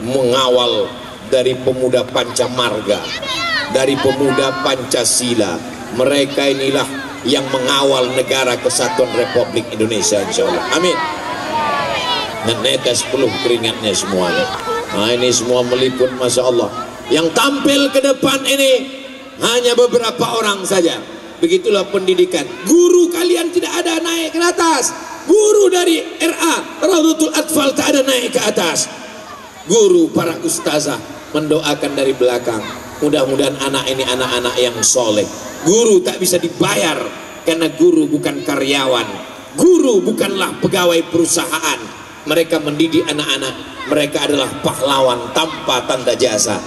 mengawal dari pemuda Pancamarga, dari pemuda Pancasila. Mereka inilah yang mengawal negara kesatuan Republik Indonesia, insya Allah. Amin. Menetes peluh keringatnya semuanya. Nah ini semua meliput, masya Allah. Yang tampil ke depan ini hanya beberapa orang saja. Begitulah pendidikan. Guru kalian tidak ada naik ke atas. Guru dari RA Raudhatul Atfal tak ada naik ke atas. Guru para ustazah mendoakan dari belakang. Mudah-mudahan anak ini anak-anak yang soleh. Guru tak bisa dibayar karena guru bukan karyawan. Guru bukanlah pegawai perusahaan. Mereka mendidik anak-anak. Mereka adalah pahlawan tanpa tanda jasa.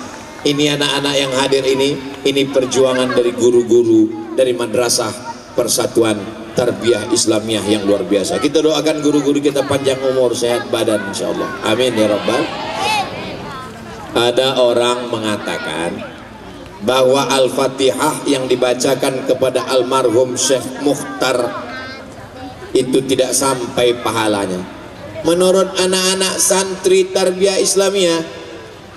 Ini anak-anak yang hadir ini perjuangan dari guru-guru dari Madrasah Persatuan Tarbiyah Islamiyah yang luar biasa. Kita doakan guru-guru kita panjang umur, sehat badan, insya Allah. Amin ya Rabbal. Ada orang mengatakan bahwa Al-Fatihah yang dibacakan kepada almarhum Syekh Mukhtar itu tidak sampai pahalanya. Menurut anak-anak santri Tarbiyah Islamiyah,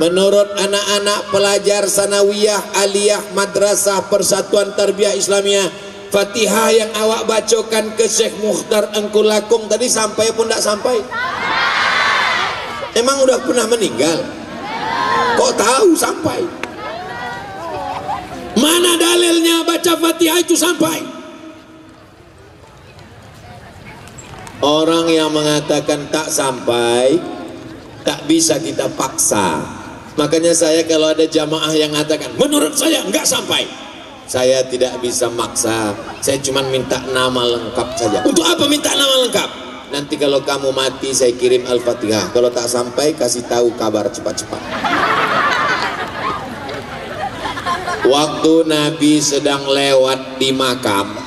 menurut anak-anak pelajar sanawiyah aliyah Madrasah Persatuan Tarbiyah Islamiyah, Fatihah yang awak bacakan ke Syekh Mukhtar Engkul Lakung tadi sampai pun tidak sampai. Emang udah pernah meninggal? Kok tahu sampai? Mana dalilnya baca Fatihah itu sampai? Orang yang mengatakan tak sampai, tak bisa kita paksa. Makanya saya kalau ada jamaah yang mengatakan menurut saya enggak sampai, saya tidak bisa maksa. Saya cuma minta nama lengkap saja. Untuk apa minta nama lengkap? Nanti kalau kamu mati saya kirim Al-Fatihah. Kalau tak sampai kasih tahu kabar cepat-cepat. Waktu Nabi sedang lewat di makam,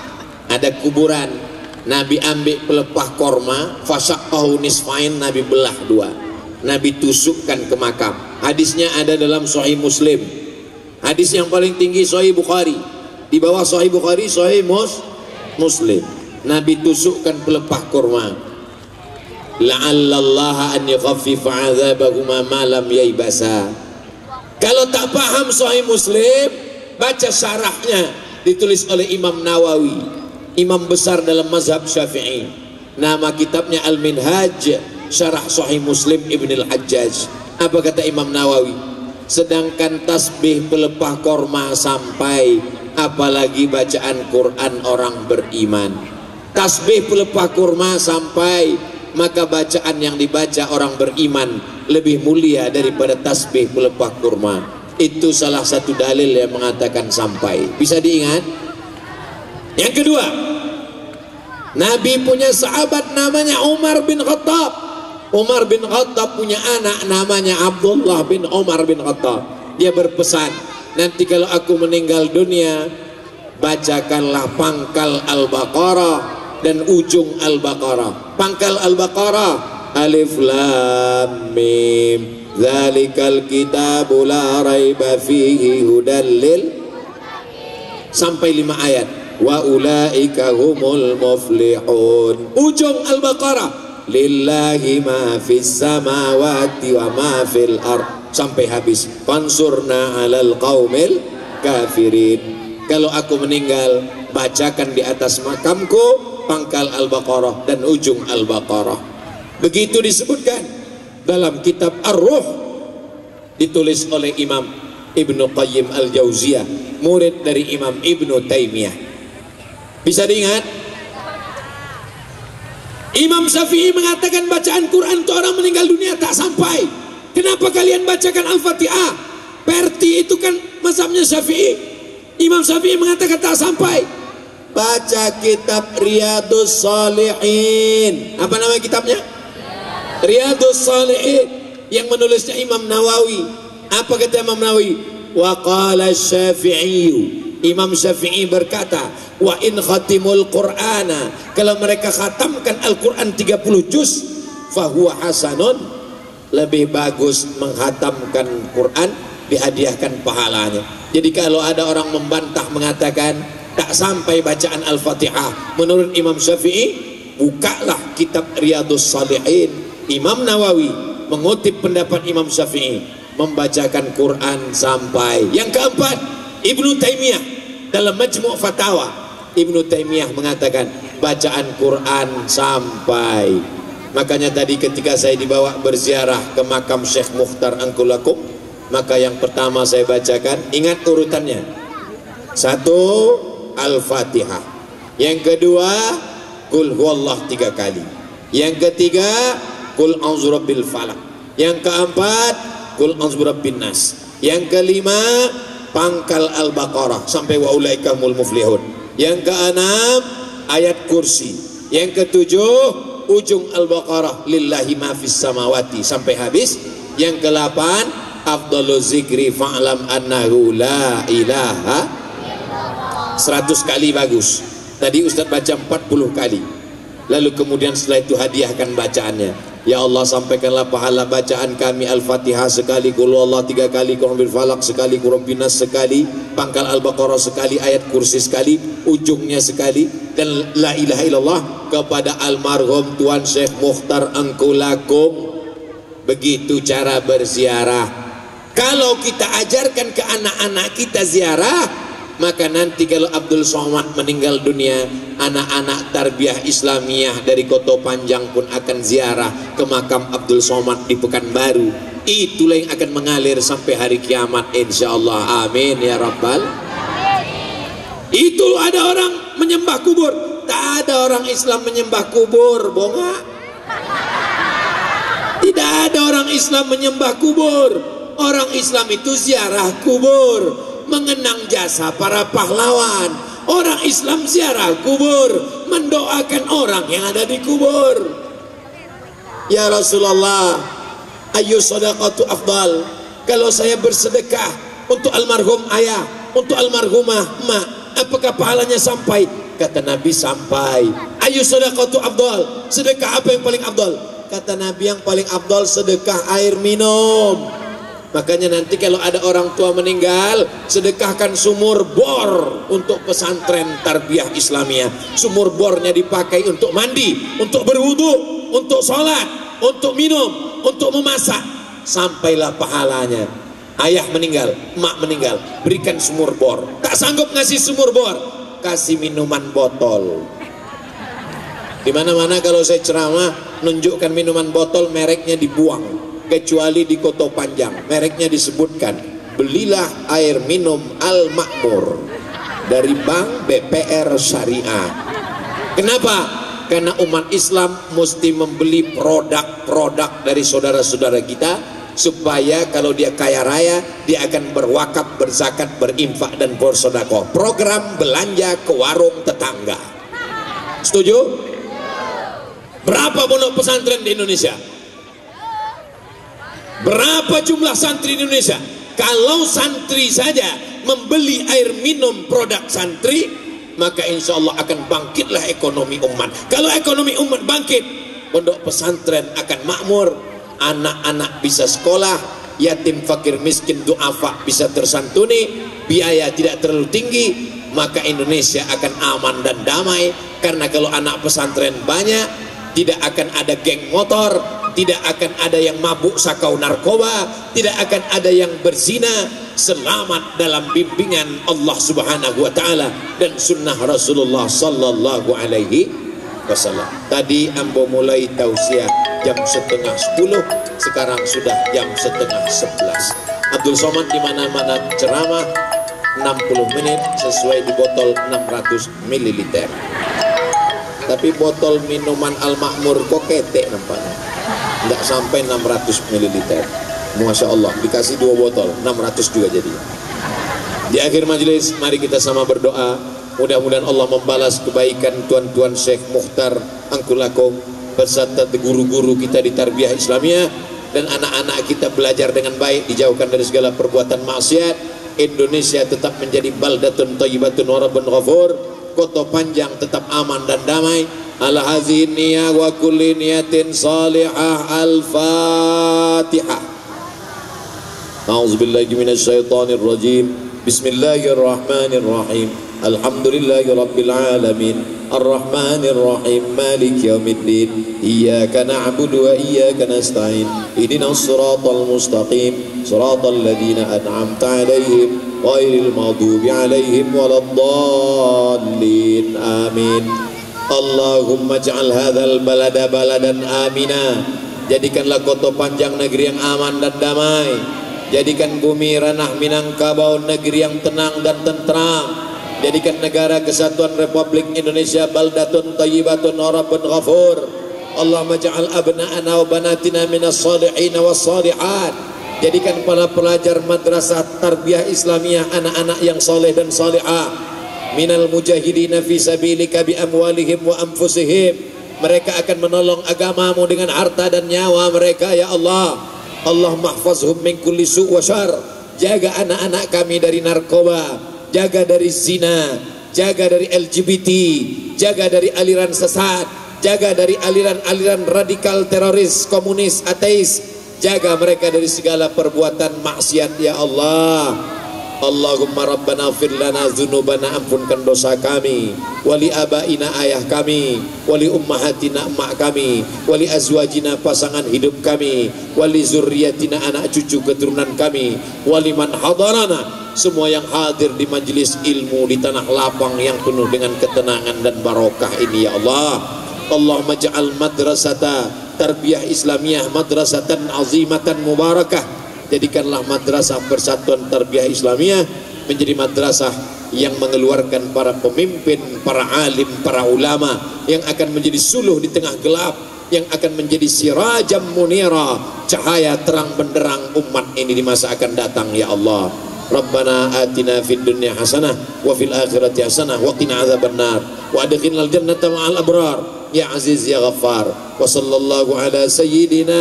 ada kuburan. Nabi ambil pelepah korma, fasyaqahu nisfain, Nabi belah dua. Nabi tusukkan ke makam. Hadisnya ada dalam Sahih Muslim. Hadis yang paling tinggi Sahih Bukhari. Di bawah Sahih Bukhari Sahih Muslim. Nabi tusukkan pelepah korma. La'allallaha an yukhaffifa 'adzabahuma ma lam yaibasa. Kalau tak paham Sahih Muslim, baca syarahnya, ditulis oleh Imam Nawawi, imam besar dalam mazhab Syafi'i. Nama kitabnya Al-Minhaj, Syarah Sahih Muslim Ibn Al-Hajjaj. Apa kata Imam Nawawi? Sedangkan tasbih pelepah korma sampai, apalagi bacaan Quran orang beriman. Tasbih pelepah korma sampai, maka bacaan yang dibaca orang beriman lebih mulia daripada tasbih pelepah kurma. Itu salah satu dalil yang mengatakan sampai. Bisa diingat? Yang kedua, Nabi punya sahabat namanya Umar bin Khattab. Umar bin Khattab punya anak namanya Abdullah bin Umar bin Khattab. Dia berpesan, nanti kalau aku meninggal dunia, bacakanlah pangkal Al-Baqarah dan ujung Al-Baqarah. Pangkal Al-Baqarah, Alif Lam Mim, Dzalikal kitabu la raiba fihi hudal lil, sampai 5 ayat. Wa ulaika humul muflihun. Ujung Al-Baqarah, lillahi ma fis samawati wa ma fil ard, sampai habis. Fansurna 'alal qaumil kafirin. Kalau aku meninggal, bacakan di atas makamku pangkal Al-Baqarah dan ujung Al-Baqarah. Begitu disebutkan dalam kitab Ar-Ruh, ditulis oleh Imam Ibnu Qayyim Al-Jauziyah, murid dari Imam Ibnu Taimiyah. Bisa diingat? Imam Syafi'i mengatakan bacaan Quran untuk orang meninggal dunia tak sampai. Kenapa kalian bacakan Al-Fatihah? Perti itu kan mazhabnya Syafi'i. Imam Syafi'i mengatakan tak sampai. Baca kitab Riyadhus Shalihin. Apa nama kitabnya? Riyadhus Shalihin, yang menulisnya Imam Nawawi. Apa kata Imam Nawawi? Wa qala Syafi'i. Imam Syafi'i berkata, wa in khatimul Qur'ana, kalau mereka khatamkan Al-Quran 30 juz, fahuwa hasanun, lebih bagus menghatamkan Quran, dihadiahkan pahalanya. Jadi kalau ada orang membantah mengatakan tak sampai bacaan Al-Fatihah, menurut Imam Syafi'i, bukalah kitab Riyadhus Shalihin. Imam Nawawi mengutip pendapat Imam Syafi'i, membacakan Quran sampai. Yang keempat, Ibnu Taimiyah dalam Majmu' Fatawa, Ibnu Taimiyah mengatakan bacaan Quran sampai. Makanya tadi ketika saya dibawa berziarah ke makam Syekh Mukhtar Angkulakum, maka yang pertama saya bacakan, ingat urutannya, 1 Al-Fatihah, yang kedua Qul huwallah 3 kali, yang ketiga Qul a'udzu birabbil falaq, yang keempat Qul a'udzu birabbin nas, yang kelima pangkal Al-Baqarah sampai wa ulaika humul muflihun, yang keenam ayat kursi, yang ketujuh ujung Al-Baqarah lillahi ma fis samawati sampai habis, yang ke-8 afdalu zikri fa'lam annahu la ilaha 100 kali bagus. Tadi Ustaz baca 40 kali. Lalu kemudian setelah itu hadiahkan bacaannya. Ya Allah, sampaikanlah pahala bacaan kami Al-Fatihah sekali, Qul huwallah 3 kali, Qul bil falaq sekali, Qul rabbin nas sekali, pangkal Al-Baqarah sekali, ayat kursi sekali, ujungnya sekali, dan la ilaha illallah kepada almarhum Tuan Syekh Mukhtar Angkulakum. Begitu cara berziarah. Kalau kita ajarkan ke anak-anak kita ziarah, maka nanti kalau Abdul Somad meninggal dunia, anak-anak tarbiyah Islamiyah dari Koto Panjang pun akan ziarah ke makam Abdul Somad di Pekanbaru. Itulah yang akan mengalir sampai hari kiamat, insyaallah. Amin ya rabbal. Itu ada orang menyembah kubur. Tak ada orang Islam menyembah kubur, bonga. Tidak ada orang Islam menyembah kubur. Orang Islam itu ziarah kubur, mengenang jasa para pahlawan. Orang Islam ziarah kubur, mendoakan orang yang ada di kubur. Ya Rasulullah, ayu sadaqatu afdal, kalau saya bersedekah untuk almarhum ayah, untuk almarhumah mak, apakah pahalanya sampai? Kata Nabi, sampai. Ayu sadaqatu afdal, sedekah apa yang paling afdal? Kata Nabi, yang paling afdal sedekah air minum. Makanya nanti kalau ada orang tua meninggal, sedekahkan sumur bor untuk pesantren tarbiyah Islamiyah. Sumur bornya dipakai untuk mandi, untuk berwudu, untuk sholat, untuk minum, untuk memasak. Sampailah pahalanya. Ayah meninggal, emak meninggal, berikan sumur bor. Tak sanggup ngasih sumur bor, kasih minuman botol. Di mana-mana kalau saya ceramah, nunjukkan minuman botol, mereknya dibuang. Kecuali di Koto Panjang, mereknya disebutkan, belilah air minum Al-Makmur dari Bank BPR Syariah. Kenapa? Karena umat Islam mesti membeli produk-produk dari saudara-saudara kita, supaya kalau dia kaya raya, dia akan berwakaf, berzakat, berinfak, dan bersedekah. Program belanja ke warung tetangga. Setuju? Berapa pondok pesantren di Indonesia? Berapa jumlah santri di Indonesia? Kalau santri saja membeli air minum produk santri, maka insya Allah akan bangkitlah ekonomi umat. Kalau ekonomi umat bangkit, pondok pesantren akan makmur, anak-anak bisa sekolah, yatim fakir miskin duafa bisa tersantuni, biaya tidak terlalu tinggi, maka Indonesia akan aman dan damai. Karena kalau anak pesantren banyak, tidak akan ada geng motor, tidak akan ada yang mabuk sakau narkoba, tidak akan ada yang berzina. Selamat dalam bimbingan Allah Subhanahu wa taala dan sunnah Rasulullah sallallahu alaihi wasallam. Tadi ambo mulai tausiah jam 9:30, sekarang sudah jam 10:30. Abdul Somad di mana-mana ceramah 60 menit sesuai di botol 600 ml. Tapi botol minuman Al-Makmur kok ketek nampaknya, nggak sampai 600 ml. Masya Allah, dikasih 2 botol 600 juga jadi. Di akhir majelis mari kita sama berdoa, mudah-mudahan Allah membalas kebaikan tuan-tuan Syekh Mukhtar Angkulakom beserta guru-guru kita di tarbiyah Islamiyah, dan anak-anak kita belajar dengan baik, dijauhkan dari segala perbuatan maksiat. Indonesia tetap menjadi baldatun thayyibatun wa rabbun ghafur, kota Panjang tetap aman dan damai. Ala hadhihi niyah wa kulli niyatin salihah. Al-Fatihah. A'udzubillahi minasyaitonir rajim. Bismillahirrahmanirrahim. Alhamdulillahi rabbil alamin. Ar-Rahmanir Rahim. Maliki yaumiddin. Iyyaka na'budu wa iyyaka nasta'in. Ihdinas siratal mustaqim. Siratal ladzina an'amta 'alaihim ghairil maghdubi 'alaihim waladdallin. Amin. Allahumma ij'al hadzal balada baladan amina. Jadikanlah kota Panjang negeri yang aman dan damai. Jadikan bumi ranah Minangkabau negeri yang tenang dan tentram. Jadikan negara kesatuan Republik Indonesia baldatun thayyibatun wa rabbun ghafur. Allahumma ja'al abna'ana wa banatina minas salihin was salihat. Jadikan para pelajar madrasah tarbiyah Islamiyah anak-anak yang soleh dan salihah. Minal mujahidina fi sabilika bi amwalihim wa anfusihim. Mereka akan menolong agamamu dengan harta dan nyawa mereka ya Allah. Allahumma mahfazhum min kulli su' wa syar. Jaga anak-anak kami dari narkoba, jaga dari zina, jaga dari LGBT, jaga dari aliran sesat, jaga dari aliran-aliran radikal teroris, komunis, ateis. Jaga mereka dari segala perbuatan maksiat ya Allah. Allahumma rabbana fir lana dzunubana, ampunkan dosa kami, wali abaina ayah kami, wali ummahatina emak kami, wali azwajina pasangan hidup kami, wali zurriyatina anak cucu keturunan kami, wali man hadarana, semua yang hadir di majelis ilmu di tanah lapang yang penuh dengan ketenangan dan barokah ini ya Allah. Allahumma ja'al madrasata tarbiyah Islamiyah madrasatan azimatan mubarakah. Jadikanlah madrasah Persatuan Tarbiyah Islamiyah menjadi madrasah yang mengeluarkan para pemimpin, para alim, para ulama yang akan menjadi suluh di tengah gelap, yang akan menjadi sirajam munira, cahaya terang benderang umat ini di masa akan datang ya Allah. Rabbana atina fid dunya hasanah wa fil akhirati hasanah wa qina adzabannar wa adkhilnal jannata ma'al abrar ya aziz ya ghaffar. Wa sallallahu ala sayyidina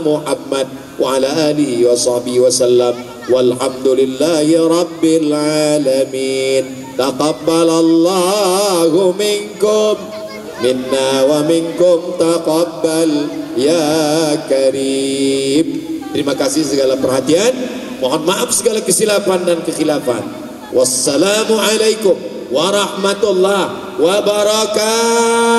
Muhammad wa ala alihi wa sahbihi wa sallam walhamdulillahi rabbil alamin. Taqabbalallahu minkum minna wa minkum taqabbal ya karim. Terima kasih segala perhatian. Mohon maaf segala kesilapan dan kekhilafan. Wassalamualaikum warahmatullahi wabarakatuh.